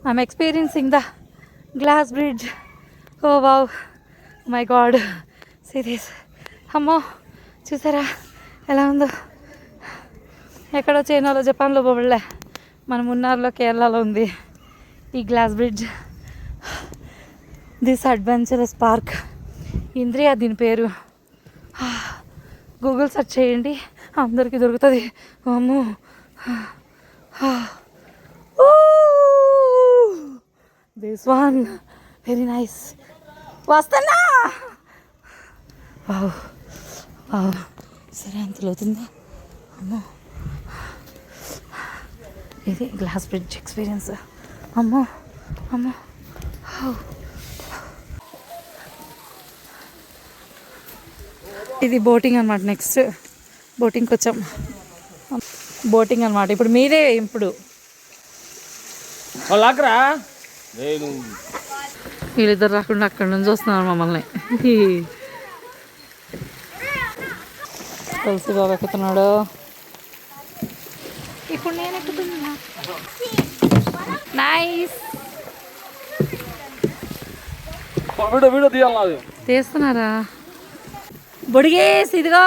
I'm experiencing the glass bridge. Oh wow, my god, serious. అమ్మో చూసారా ఎలా ఉందో. ఎక్కడో చైనాలో జపాన్లో పోబడలే, మన మున్నార్లో కేరళలో ఉంది ఈ glass bridge. This adventurous park, ఇంద్రియ దీని పేరు. గూగుల్ సెర్చ్ చేయండి, అందరికీ దొరుకుతుంది. అమ్మో, దిస్ వన్ వెరీ నైస్. వస్తున్నా. వావ్ వావ్, సరే అంత లోతుందా. అమ్మో, ఇది గ్లాస్ బ్రిడ్జ్ ఎక్స్పీరియన్స్. అమ్మో అమ్మో. ఇది బోటింగ్ అనమాట. నెక్స్ట్ బోటింగ్కి వచ్చాం. బోటింగ్ అనమాట. ఇప్పుడు మీదే. ఇప్పుడు వీళ్ళిద్దరు రాకుండా అక్కడి నుంచి వస్తున్నారు మమ్మల్ని. తులసి బాబు ఎక్కుతున్నాడు. ఇప్పుడు నేను ఎక్కుతున్నా. నైస్. తీస్తున్నారా? బొడిగేసి ఇదిగో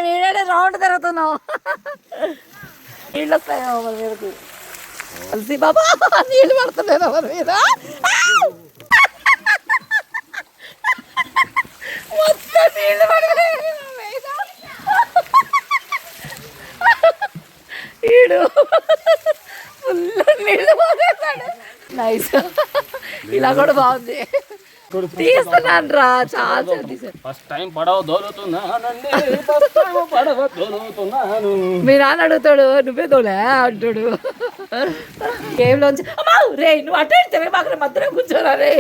వీడే రౌండ్ తిరుగుతున్నావు. నీళ్ళు వస్తాయో మన మీదకి. తులసి బాబా నీళ్ళు పడుతున్నాయి మన మీద. మొత్తం నీళ్ళు పడుతున్నాయి మీద. ఈడు ఫుల్ నీళ్ళు పోసేస్తాడు. నైస్. ఇలా కూడా బాగుంది. తీస్తున్నాను రా, చాలా తీసాను. మీ నాన్న అడుగుతాడు, నువ్వే తోలే అంటాడు. గేమ్లోంచి అమ్మా రే నువ్వు అటెండ్ మాకు మధ్యలో కూర్చోరా, రే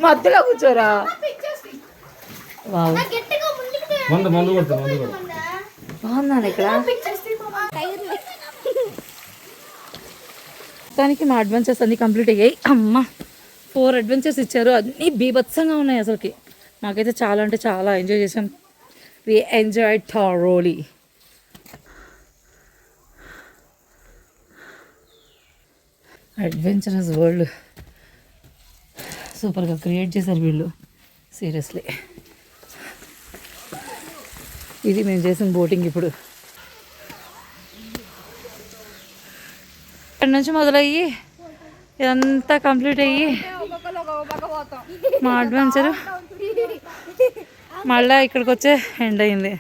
మధ్యలో కూర్చోరా. బాగున్నాను ఇక్కడ. మొత్తానికి మా అడ్వెంచర్స్ అన్నీ కంప్లీట్ అయ్యాయి. అమ్మ 4 అడ్వెంచర్స్ ఇచ్చారు, అన్నీ బీభత్సంగా ఉన్నాయి అసలుకి. నాకైతే చాలా అంటే చాలా ఎంజాయ్ చేసాం. We enjoy thoroughly. Adventurous world సూపర్గా క్రియేట్ చేశారు వీళ్ళు, సీరియస్లీ. ఇది మేము చేసిన బోటింగ్. ఇప్పుడు ఇక్కడ నుంచి మొదలయ్యి ఇదంతా కంప్లీట్ అయ్యి మా అడ్వెంచర్ మళ్ళీ ఇక్కడికి వచ్చే ఎండ్ అయింది.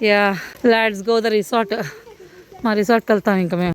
Yeah, let's go the resort. మా రిసార్ట్కి వెళ్తాం ఇంకా మేము.